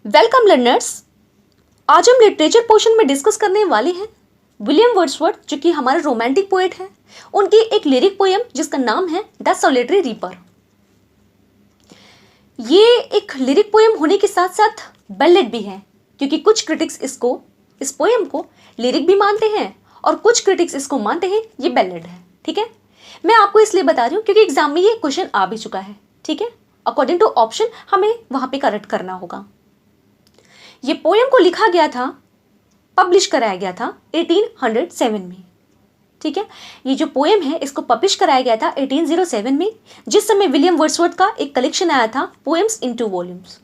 Welcome learners. आज हम literature portion में डिस्कस करने वाले हैं विलियम वर्ड्सवर्थ, जो कि हमारे रोमांटिक पोएट हैं, उनकी एक लिरिक पोएम जिसका नाम है द सोलिटरी रीपर। ये एक लिरिक पोएम होने के साथ साथ बैलेड भी है, क्योंकि कुछ क्रिटिक्स इस पोएम को लिरिक भी मानते हैं और कुछ क्रिटिक्स इसको मानते हैं ये बैलेड है। ठीक है, मैं आपको इसलिए बता रही हूँ क्योंकि एग्जाम में ये क्वेश्चन आ भी चुका है। ठीक है, अकॉर्डिंग टू ऑप्शन हमें वहां पे करेक्ट करना होगा। ये पोएम को लिखा गया था, पब्लिश कराया गया था 1807 में। ठीक है, ये जो पोएम है इसको पब्लिश कराया गया था 1807 में, जिस समय विलियम वर्ड्सवर्थ का एक कलेक्शन आया था पोएम्स इन 2 वॉल्यूम्स।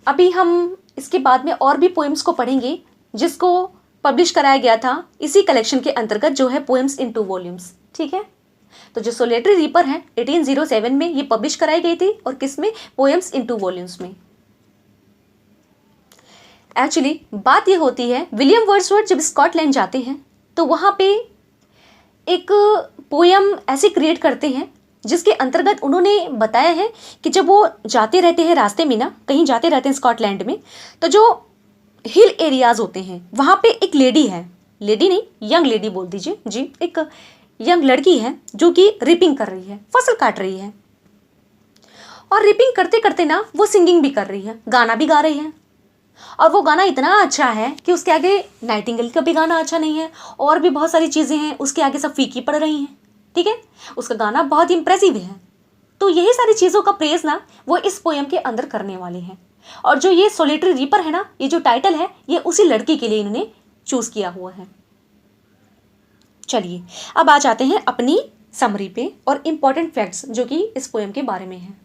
अभी हम इसके बाद में और भी पोएम्स को पढ़ेंगे जिसको पब्लिश कराया गया था इसी कलेक्शन के अंतर्गत, जो है पोएम्स इन 2 वॉल्यूम्स। ठीक है, तो जो सोलिटरी रीपर है 1807 में ये पब्लिश कराई गई थी, और किसमें? पोएम्स इन 2 वॉल्यूम्स में। एक्चुअली बात ये होती है, विलियम वर्ड्सवर्थ जब स्कॉटलैंड जाते हैं तो वहाँ पे एक पोएम ऐसे क्रिएट करते हैं जिसके अंतर्गत उन्होंने बताया है कि जब वो जाते रहते हैं रास्ते में ना, कहीं जाते रहते हैं स्कॉटलैंड में, तो जो हिल एरियाज होते हैं वहाँ पे एक लेडी है, लेडी नहीं यंग लेडी बोल दीजिए जी, एक यंग लड़की है जो कि रिपिंग कर रही है, फसल काट रही है, और रिपिंग करते करते ना वो सिंगिंग भी कर रही है, गाना भी गा रही है। और वो गाना इतना अच्छा है कि उसके आगे नाइटिंगेल का भी गाना अच्छा नहीं है, और भी बहुत सारी चीज़ें हैं उसके आगे सब फीकी पड़ रही हैं। ठीक है, उसका गाना बहुत इंप्रेसिव है। तो यही सारी चीज़ों का प्रेज ना वो इस पोएम के अंदर करने वाले हैं। और जो ये सोलिटरी रीपर है ना, ये जो टाइटल है ये उसी लड़की के लिए इन्होंने चूज किया हुआ है। चलिए अब आ जाते हैं अपनी समरी पे और इंपॉर्टेंट फैक्ट्स जो कि इस पोएम के बारे में है।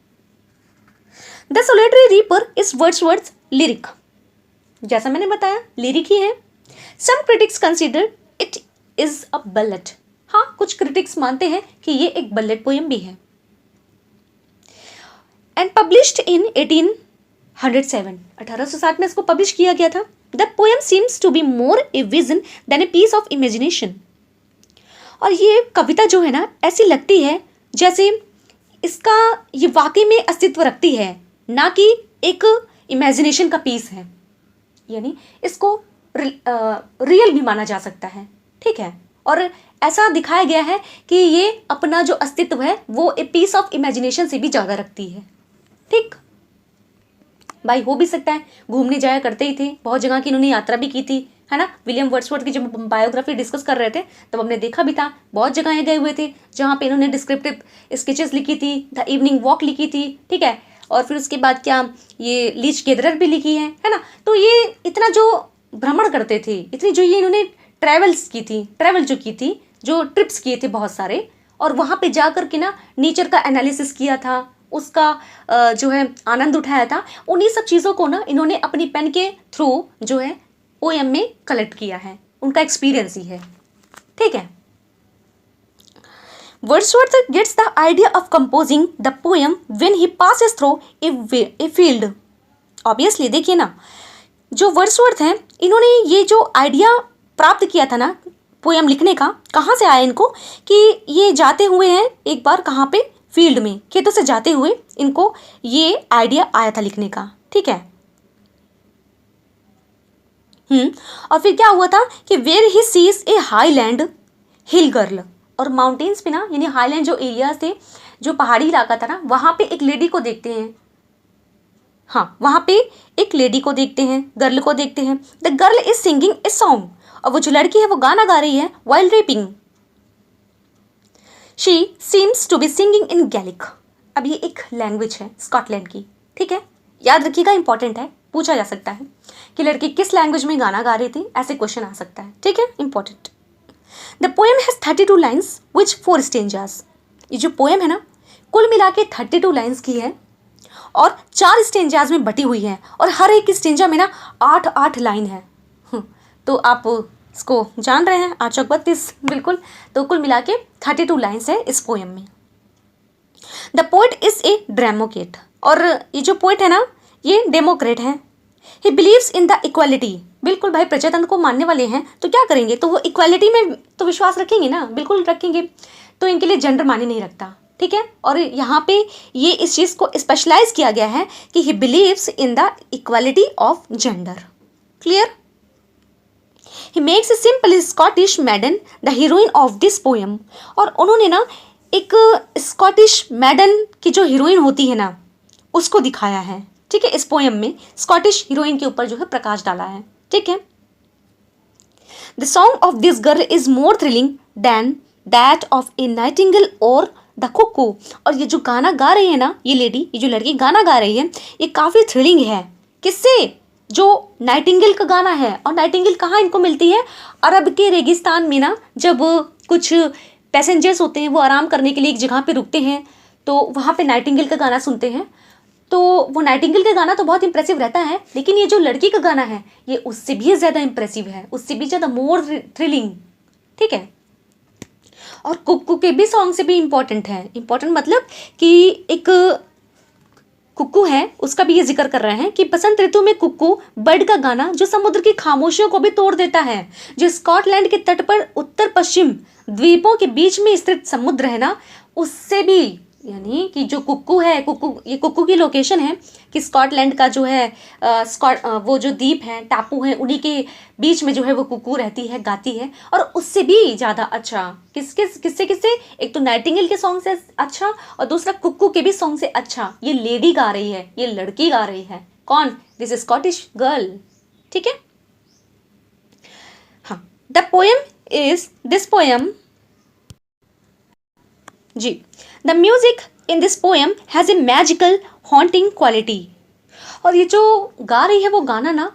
The solitary reaper is Wordsworth lyric, जैसा मैंने बताया लिरिक ही है। Some critics consider it is a ballad, हाँ कुछ क्रिटिक्स मानते हैं कि ये एक बल्लेट पोएम भी है। एंड पब्लिश्ड इन 1807, 1860 में इसको पब्लिश किया गया था। The poem seems to be more a vision than a piece of imagination, और ये कविता जो है ना ऐसी लगती है जैसे इसका ये वाकई में अस्तित्व रखती है, ना कि एक इमेजिनेशन का पीस है, यानी इसको रियल भी माना जा सकता है। ठीक है, और ऐसा दिखाया गया है कि ये अपना जो अस्तित्व है वो ए पीस ऑफ इमेजिनेशन से भी ज़्यादा रखती है। ठीक भाई, हो भी सकता है, घूमने जाया करते ही थे, बहुत जगह की इन्होंने यात्रा भी की थी, है ना। विलियम वर्ड्सवर्थ की जब बायोग्राफी डिस्कस कर रहे थे तब हमने देखा भी था, बहुत जगह गए हुए थे जहाँ पे इन्होंने डिस्क्रिप्टिव स्केचेस लिखी थी, द इवनिंग वॉक लिखी थी। ठीक है, और फिर उसके बाद क्या ये लीच गेदरर भी लिखी है ना। तो ये इतना जो भ्रमण करते थे, इतनी जो ये इन्होंने ट्रैवल जो की थी, जो ट्रिप्स किए थे बहुत सारे, और वहाँ पे जा कर के ना नेचर का एनालिसिस किया था, उसका जो है आनंद उठाया था। उन्हीं सब चीज़ों को ना इन्होंने अपनी पेन के थ्रू जो है पोएम में कलेक्ट किया है, उनका एक्सपीरियंस ही है। ठीक है, Wordsworth gets the idea of composing the poem when he passes through a field. Obviously देखिए ना, जो वर्ड्सवर्थ हैं इन्होंने ये जो आइडिया प्राप्त किया था ना पोएम लिखने का, कहाँ से आया इनको कि ये जाते हुए हैं एक बार कहाँ पे, फील्ड में, खेतों से जाते हुए इनको ये आइडिया आया था लिखने का। ठीक है, और फिर क्या हुआ था कि where he sees a highland hill girl, और माउंटेन्स पे ना, यानी हाईलैंड जो एरियाज थे, जो पहाड़ी इलाका था ना, वहाँ पे एक लेडी को देखते हैं। हाँ, वहाँ पे एक लेडी को देखते हैं, गर्ल को देखते हैं। The girl is singing a song, और वो जो लड़की है वो गाना गा रही है while reaping. She seems to be singing in Gaelic. अब ये एक लैंग्वेज है स्कॉटलैंड की। ठीक है, याद रखिएगा, इंपॉर्टेंट है, पूछा जा सकता है कि लड़की किस लैंग्वेज में गाना गा रही थी, ऐसे क्वेश्चन आ सकता है। ठीक है, important. The poem has 32 lines which 4 stanzas. ये जो पोएम है ना कुल मिला के 32 लाइन्स की है और 4 स्टेंजाज में बटी हुई है, और हर एक स्टेंजा में ना 8-8 लाइन है। तो आप इसको जान रहे हैं, 8 चौक 32, बिल्कुल। तो कुल मिला के 32 लाइन्स है इस पोएम में। The poet is a Democrat, और ये जो पोएट है ना ये डेमोक्रेट है। He believes in the equality, बिल्कुल भाई, प्रजातंत्र को मानने वाले हैं तो क्या करेंगे, तो वो इक्वालिटी में तो विश्वास रखेंगे ना, बिल्कुल रखेंगे। तो इनके लिए जेंडर माने नहीं रखता, ठीक है। और यहाँ पे ये इस चीज़ को स्पेशलाइज किया गया है कि he believes in the equality of gender. Clear? He makes a simple Scottish मैडन the heroine of this poem. और उन्होंने ना एक स्कॉटिश मैडन की जो हीरोइन होती है ना उसको दिखाया है, ठीक है। इस पोएम में स्कॉटिश हीरोइन के ऊपर जो है प्रकाश डाला है, ठीक है। The song of this girl is more thrilling than that of a nightingale और द कुकू। और ये जो गाना गा रही है ना ये लेडी, ये जो लड़की गाना गा रही है, ये काफ़ी थ्रिलिंग है। किससे? जो नाइटिंगेल का गाना है। और नाइटिंगेल कहाँ इनको मिलती है? अरब के रेगिस्तान में ना, जब कुछ पैसेंजर्स होते हैं वो आराम करने के लिए एक जगह पे रुकते हैं तो वहाँ पे नाइटिंगेल का गाना सुनते हैं। तो वो नाइटिंगेल का गाना तो बहुत इंप्रेसिव रहता है, लेकिन ये जो लड़की का गाना है ये उससे भी ज़्यादा इंप्रेसिव है, उससे भी ज़्यादा मोर थ्रिलिंग, ठीक है। और कुक्कू के भी सॉन्ग से भी इम्पोर्टेंट है। इम्पोर्टेंट मतलब कि एक कुक्कू है उसका भी ये जिक्र कर रहे हैं कि बसंत ऋतु में कुक्कू बर्ड का गाना जो समुद्र की खामोशियों को भी तोड़ देता है, जो स्कॉटलैंड के तट पर उत्तर पश्चिम द्वीपों के बीच में स्थित समुद्र है ना उससे भी, यानी कि जो कुक्कू है, ये कुक्कू की लोकेशन है कि स्कॉटलैंड का जो है वो जो द्वीप है, टापू है, उन्हीं के बीच में जो है वो कुक्कू रहती है, गाती है। और उससे भी ज़्यादा अच्छा किससे एक तो नाइटिंगेल के सॉन्ग से अच्छा और दूसरा कुक्कू के भी सॉन्ग से अच्छा ये लेडी गा रही है, ये लड़की गा रही है। कौन? दिस स्कॉटिश गर्ल, ठीक है। हाँ, the poem is this poem जी, the music in this poem has a magical haunting quality. और ये जो गा रही है वो गाना ना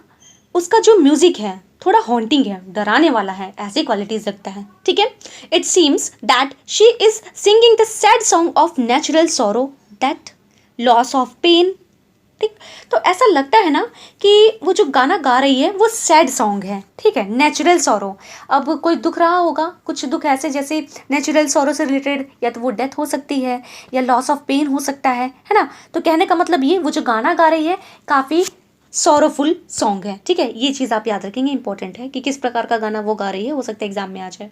उसका जो म्यूजिक है थोड़ा हॉन्टिंग है, डराने वाला है, ऐसी क्वालिटीज रखता है, ठीक है। It seems that she is singing the sad song of natural sorrow, that loss of pain, ठीक। तो ऐसा लगता है ना कि वो जो गाना गा रही है वो सैड सॉन्ग है, ठीक है, नेचुरल सॉरो। अब कोई दुख रहा होगा, कुछ दुख ऐसे जैसे नेचुरल सॉरो से रिलेटेड, या तो वो डेथ हो सकती है या लॉस ऑफ पेन हो सकता है ना। तो कहने का मतलब ये वो जो गाना गा रही है काफ़ी सॉरोफुल सॉन्ग है, ठीक है। ये चीज़ आप याद रखेंगे, इंपॉर्टेंट है कि किस प्रकार का गाना वो गा रही है, हो सकता है एग्जाम में आ जाए,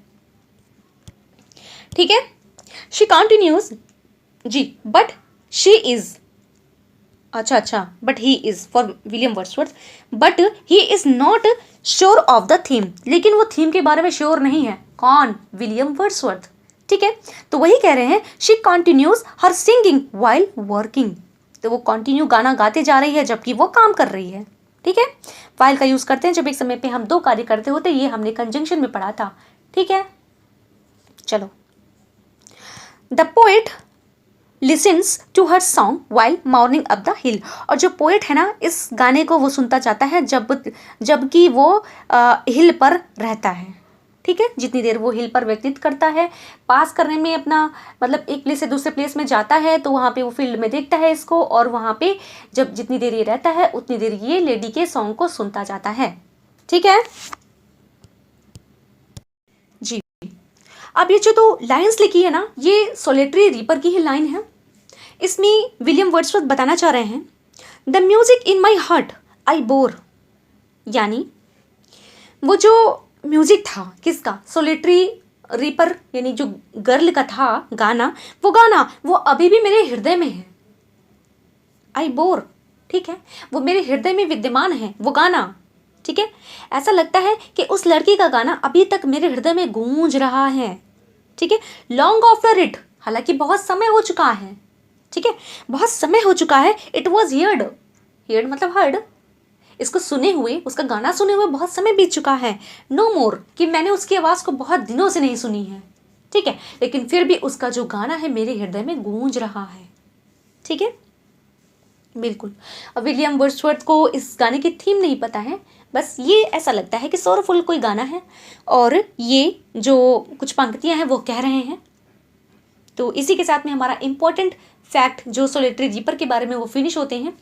ठीक है। शी कंटिन्यूज जी, बट शी इज, अच्छा, but he is for William Wordsworth, but he is not sure of the theme. लेकिन वो थीम के बारे में श्योर नहीं है। कौन? विलियम वर्ड्सवर्थ, ठीक है। तो वही कह रहे हैं she continues her singing while working. तो वो कंटिन्यू गाना गाते जा रही है जबकि वो काम कर रही है, ठीक है। वाइल का यूज करते हैं जब एक समय पे हम दो कार्य करते होते, ये हमने कंजंक्शन में पढ़ा था, ठीक है। चलो, the poet listens to her song while mounting up the hill. और जो पोएट है ना इस गाने को वो सुनता जाता है जबकि वो हिल पर रहता है, ठीक है। जितनी देर वो हिल पर व्यतीत करता है, पास करने में अपना मतलब एक प्लेस से दूसरे प्लेस में जाता है तो वहाँ पे वो फील्ड में देखता है इसको, और वहाँ पे जब जितनी देर ये रहता है उतनी देर ये लेडी के सॉन्ग को सुनता जाता है, ठीक है जी। अब ये जो दो लाइन्स लिखी है ना ये सोलिटरी रीपर की ही लाइन है। इसमें विलियम वर्ड्सवर्थ बताना चाह रहे हैं the music in my heart I bore, यानी वो जो म्यूजिक था किसका? सोलिटरी रीपर यानी जो गर्ल का था गाना, वो अभी भी मेरे हृदय में है। आई बोर, ठीक है, वो मेरे हृदय में विद्यमान है वो गाना, ठीक है। ऐसा लगता है कि उस लड़की का गाना अभी तक मेरे हृदय में गूंज रहा है, ठीक है। लॉन्ग आफ्टर इट, हालांकि बहुत समय हो चुका है, ठीक है, बहुत समय हो चुका है। इट वॉज हियर्ड मतलब हर्ड, इसको सुने हुए, उसका गाना सुने हुए बहुत समय बीत चुका है। नो मोर, कि मैंने उसकी आवाज़ को बहुत दिनों से नहीं सुनी है, ठीक है, लेकिन फिर भी उसका जो गाना है मेरे हृदय में गूंज रहा है, ठीक है, बिल्कुल। अब विलियम वर्ड्सवर्थ को इस गाने की थीम नहीं पता है, बस ये ऐसा लगता है कि सोलफुल कोई गाना है और ये जो कुछ पंक्तियां हैं वो कह रहे हैं। तो इसी के साथ में हमारा इम्पोर्टेंट फैक्ट जो सोलिटरी रीपर के बारे में वो फिनिश होते हैं।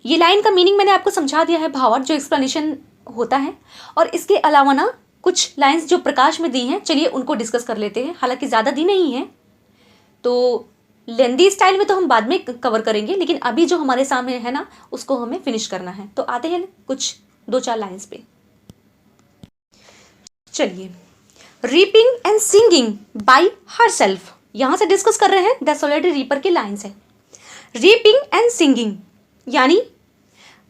ये लाइन का मीनिंग मैंने आपको समझा दिया है, भावार्थ जो एक्सप्लेनेशन होता है। और इसके अलावा ना कुछ लाइंस जो प्रकाश में दी हैं, चलिए उनको डिस्कस कर लेते हैं। हालांकि ज़्यादा दी नहीं है तो लेंदी स्टाइल में तो हम बाद में कवर करेंगे, लेकिन अभी जो हमारे सामने है ना उसको हमें फिनिश करना है। तो आते हैं कुछ 2-4 लाइंस पे। चलिए, reaping and singing by herself, यहाँ से डिस्कस कर रहे हैं द सोलिटरी रीपर की लाइन्स है। रीपिंग एंड सिंगिंग, यानी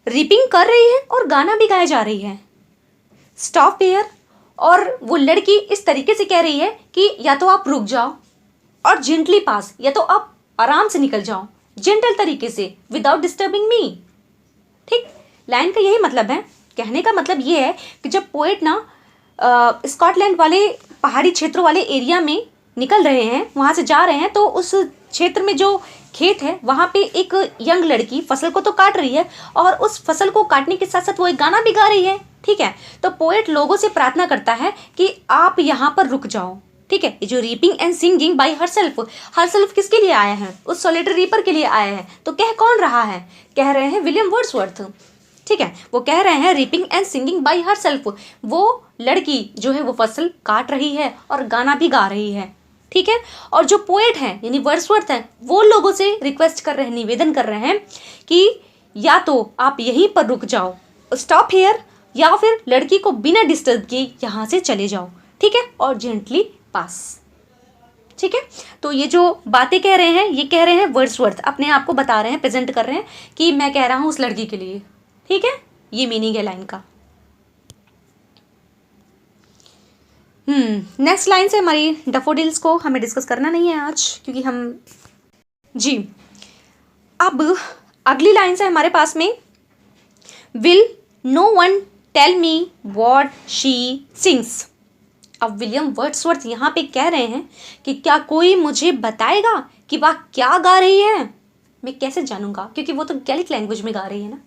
रीपिंग कर रही है और गाना भी गाया जा रही है। स्टॉप हियर, और वो लड़की इस तरीके से कह रही है कि या तो आप रुक जाओ, और जेंटली पास, या तो आप आराम से निकल जाओ जेंटल तरीके से, विदाउट डिस्टर्बिंग मी। ठीक, लाइन का यही मतलब है। कहने का मतलब ये है कि जब पोएट ना स्कॉटलैंड वाले पहाड़ी क्षेत्रों वाले एरिया में निकल रहे हैं, वहाँ से जा रहे हैं, तो उस क्षेत्र में जो खेत है वहाँ पे एक यंग लड़की फसल को तो काट रही है, और उस फसल को काटने के साथ साथ वो एक गाना भी गा रही है। ठीक है, तो पोएट लोगों से प्रार्थना करता है कि आप यहाँ पर रुक जाओ। ठीक है, ये जो reaping and singing by herself किसके लिए आया है? उस सोलिटरी रीपर के लिए आया है। तो कह कौन रहा है? कह रहे हैं विलियम वर्ड्सवर्थ। ठीक है, वो कह रहे हैं reaping and singing by herself. वो लड़की जो है वो फसल काट रही है और गाना भी गा रही है। ठीक है, और जो पोएट है यानी वर्ड्सवर्थ है, वो लोगों से रिक्वेस्ट कर रहे हैं, निवेदन कर रहे हैं कि या तो आप यहीं पर रुक जाओ, स्टॉप हियर, या फिर लड़की को बिना डिस्टर्ब किए यहाँ से चले जाओ। ठीक है, और जेंटली पास। ठीक है, तो ये जो बातें कह रहे हैं ये कह रहे हैं वर्ड्सवर्थ, अपने आप को बता रहे हैं, प्रेजेंट कर रहे हैं कि मैं कह रहा हूँ उस लड़की के लिए। ठीक है, ये मीनिंग है लाइन का। नेक्स्ट लाइन से हमारी डैफोडिल्स को हमें डिस्कस करना नहीं है आज, क्योंकि हम जी अब अगली लाइन से हमारे पास में will no one tell me what she sings. अब विलियम वर्ड्सवर्थ यहाँ पे कह रहे हैं कि क्या कोई मुझे बताएगा कि वह क्या गा रही है? मैं कैसे जानूंगा, क्योंकि वो तो गैलिक लैंग्वेज में गा रही है ना।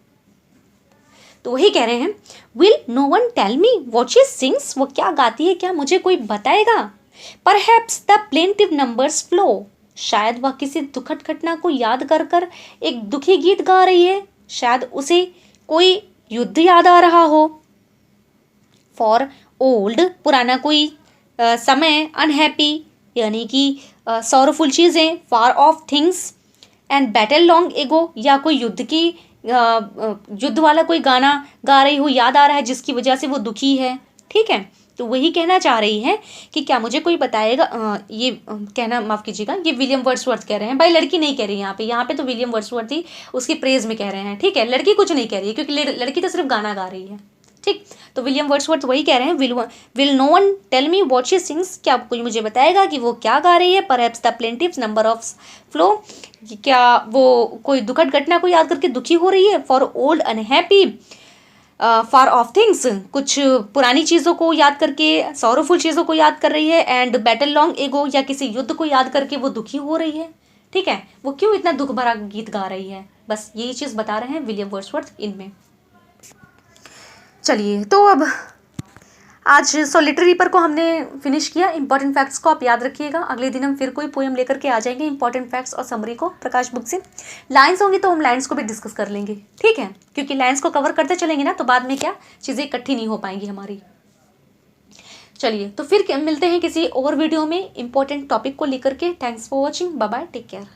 तो वही कह रहे हैं will no one tell me what she sings, वो क्या गाती है, क्या मुझे कोई बताएगा? Perhaps the plaintive numbers flow, शायद वह किसी दुखद घटना को याद कर कर एक दुखी गीत गा रही है, शायद उसे कोई युद्ध याद आ रहा हो। फॉर ओल्ड, पुराना कोई समय, अनहैप्पी यानी कि सॉरोफुल चीज़ें, far off things, and battle long ago, या कोई युद्ध की युद्ध वाला कोई गाना गा रही हो, याद आ रहा है जिसकी वजह से वो दुखी है। ठीक है, तो वही कहना चाह रही है कि क्या मुझे कोई बताएगा। ये कहना माफ़ कीजिएगा, ये विलियम वर्ड्सवर्थ कह रहे हैं, भाई लड़की नहीं कह रही यहाँ पे तो विलियम वर्ड्सवर्थ ही उसकी प्रेज में कह रहे हैं। ठीक है, लड़की कुछ नहीं कह रही है, क्योंकि लड़की तो सिर्फ गाना गा रही है। ठीक, तो विलियम वर्ड्सवर्थ वही कह रहे हैं will no one tell me what she sings, क्या कोई मुझे बताएगा कि वो क्या गा रही है? Perhaps the plaintiff number of flow, क्या वो कोई दुखद घटना को याद करके दुखी हो रही है? For old unhappy, far off things, कुछ पुरानी चीज़ों को याद करके, सॉरोफुल चीज़ों को याद कर रही है, एंड बैटल लॉन्ग एगो, या किसी युद्ध को याद करके वो दुखी हो रही है। ठीक है, वो क्यों इतना दुख भरा गीत गा रही है? बस यही चीज़ बता रहे हैं विलियम वर्ड्सवर्थ इनमें। चलिए, तो अब आज सोलिटरी रीपर को हमने फिनिश किया। इंपॉर्टेंट फैक्ट्स को आप याद रखिएगा, अगले दिन हम फिर कोई पोएम लेकर के आ जाएंगे इंपॉर्टेंट फैक्ट्स और समरी को प्रकाश बुक से। लाइंस होंगी तो हम लाइंस को भी डिस्कस कर लेंगे। ठीक है, क्योंकि लाइंस को कवर करते चलेंगे ना तो बाद में क्या चीज़ें इकट्ठी नहीं हो पाएंगी हमारी। चलिए, तो फिर मिलते हैं किसी और वीडियो में इंपॉर्टेंट टॉपिक को लेकर के। Thanks for watching, bye bye, take care.